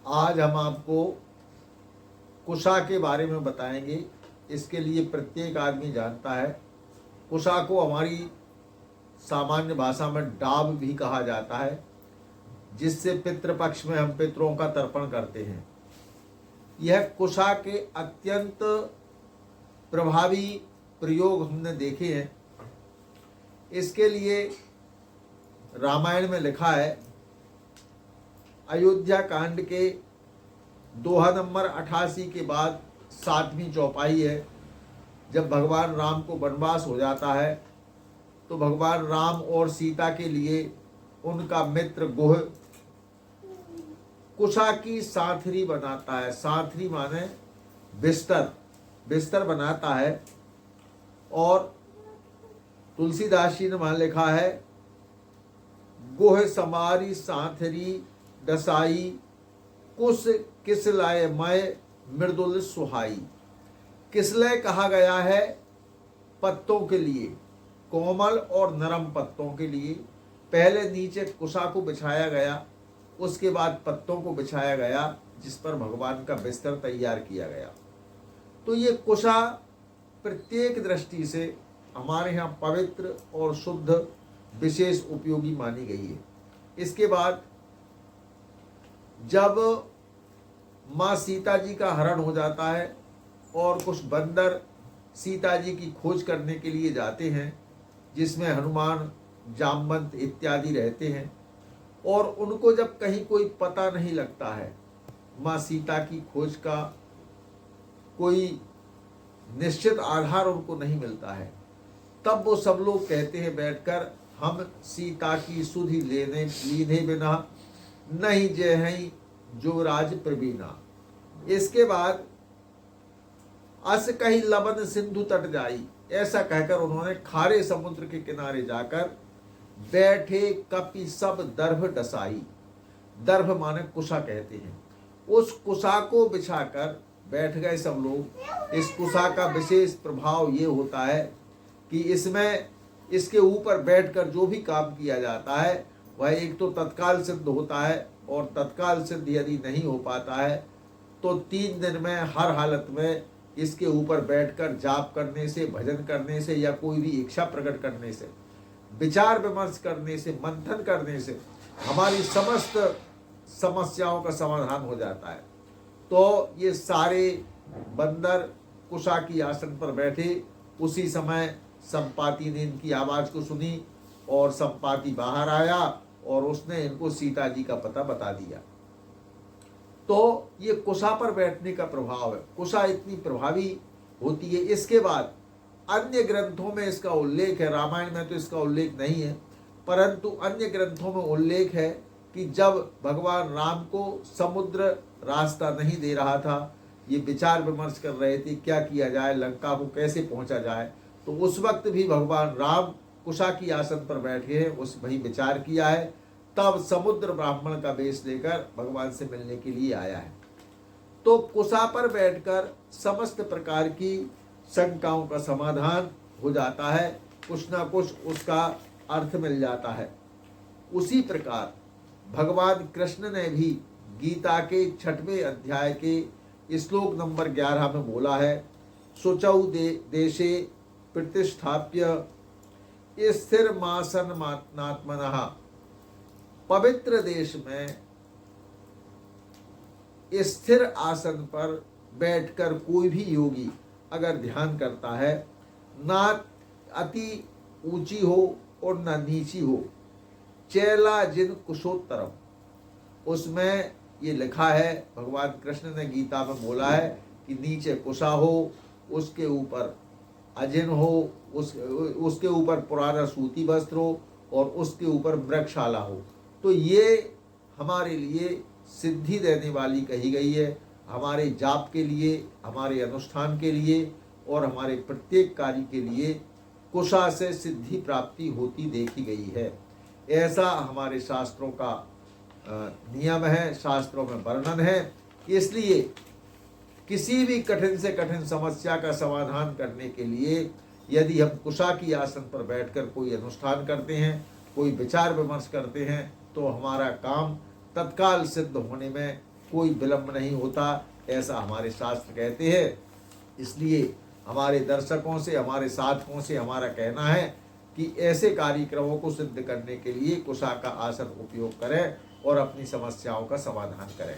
आज हम आपको कुशा के बारे में बताएंगे। इसके लिए प्रत्येक आदमी जानता है। कुशा को हमारी सामान्य भाषा में डाब भी कहा जाता है, जिससे पितृपक्ष में हम पितरों का तर्पण करते हैं। यह कुशा के अत्यंत प्रभावी प्रयोग हमने देखे हैं। इसके लिए रामायण में लिखा है, अयोध्या कांड के दोहा नंबर 88 के बाद 7वीं चौपाई है। जब भगवान राम को वनवास हो जाता है तो भगवान राम और सीता के लिए उनका मित्र गुह कुशा की साथरी बनाता है। साथरी माने बिस्तर, बिस्तर बनाता है। और तुलसीदास जी ने वहां लिखा है, गुह समारी साथरी डसाई कुश किसलय मय मृदुल सुहाई। किसलय कहा गया है पत्तों के लिए, कोमल और नरम पत्तों के लिए। पहले नीचे कुशा को बिछाया गया, उसके बाद पत्तों को बिछाया गया, जिस पर भगवान का बिस्तर तैयार किया गया। तो ये कुशा प्रत्येक दृष्टि से हमारे यहाँ पवित्र और शुद्ध विशेष उपयोगी मानी गई है। इसके बाद जब माँ सीता जी का हरण हो जाता है और कुछ बंदर सीता जी की खोज करने के लिए जाते हैं, जिसमें हनुमान, जामवंत इत्यादि रहते हैं, और उनको जब कहीं कोई पता नहीं लगता है, माँ सीता की खोज का कोई निश्चित आधार उनको नहीं मिलता है, तब वो सब लोग कहते हैं बैठकर, हम सीता की सुधि लेने लीने बिना नहीं जय हैं जो राज प्रवीणा। इसके बाद अस कहीं लबन सिंधु तट जाई, ऐसा कहकर उन्होंने खारे समुद्र के किनारे जाकर बैठे कपि सब दर्भ डसाई। दर्भ माने कुशा कहते हैं। उस कुशा को बिछाकर बैठ गए सब लोग। इस कुशा का विशेष प्रभाव ये होता है कि इसमें इसके ऊपर बैठकर जो भी काम किया जाता है वह एक तो तत्काल सिद्ध होता है, और तत्काल सिद्ध यदि नहीं हो पाता है तो 3 दिन में हर हालत में इसके ऊपर बैठकर जाप करने से, भजन करने से, या कोई भी इच्छा प्रकट करने से, विचार विमर्श करने से, मंथन करने से हमारी समस्त समस्याओं का समाधान हो जाता है। तो ये सारे बंदर कुशा की आसन पर बैठे। उसी समय संपाति ने इनकी आवाज को सुनी और संपाति बाहर आया और उसने इनको सीता जी का पता बता दिया। तो ये कुशा पर बैठने का प्रभाव है। कुशा इतनी प्रभावी होती है। इसके बाद अन्य ग्रंथों में इसका उल्लेख है, रामायण में तो इसका उल्लेख नहीं है, परंतु अन्य ग्रंथों में उल्लेख है कि जब भगवान राम को समुद्र रास्ता नहीं दे रहा था, ये विचार विमर्श कर रहे थे क्या किया जाए, लंका को कैसे पहुंचा जाए, तो उस वक्त भी भगवान राम कुशा की आसन पर बैठे हैं, उस वही विचार किया है। तब समुद्र ब्राह्मण का वेश लेकर भगवान से मिलने के लिए आया है। तो कुशा पर बैठकर समस्त प्रकार की शंकाओं का समाधान हो जाता है, कुछ ना कुछ उसका अर्थ मिल जाता है। उसी प्रकार भगवान कृष्ण ने भी गीता के 6वें अध्याय के श्लोक नंबर 11 में बोला है, शुचौ देशे प्रतिष्ठाप्य स्थिर मासन नात्मनः। पवित्र देश में स्थिर आसन पर बैठकर कोई भी योगी अगर ध्यान करता है, ना अति ऊंची हो और ना नीची हो, चैला जिन कुशोत्तरम, उसमें ये लिखा है, भगवान कृष्ण ने गीता में बोला है कि नीचे कुशा हो, उसके ऊपर अजिन हो, उसके ऊपर पुराना सूती वस्त्र हो, और उसके ऊपर वृक्षशाला हो। तो ये हमारे लिए सिद्धि देने वाली कही गई है, हमारे जाप के लिए, हमारे अनुष्ठान के लिए और हमारे प्रत्येक कार्य के लिए कुशा से सिद्धि प्राप्ति होती देखी गई है। ऐसा हमारे शास्त्रों का नियम है, शास्त्रों में वर्णन है। इसलिए किसी भी कठिन से कठिन समस्या का समाधान करने के लिए यदि हम कुशा की आसन पर बैठकर कोई अनुष्ठान करते हैं, कोई विचार विमर्श करते हैं, तो हमारा काम तत्काल सिद्ध होने में कोई विलम्ब नहीं होता, ऐसा हमारे शास्त्र कहते हैं। इसलिए हमारे दर्शकों से, हमारे साधकों से हमारा कहना है कि ऐसे कार्यक्रमों को सिद्ध करने के लिए कुशा का आसन उपयोग करें और अपनी समस्याओं का समाधान करें।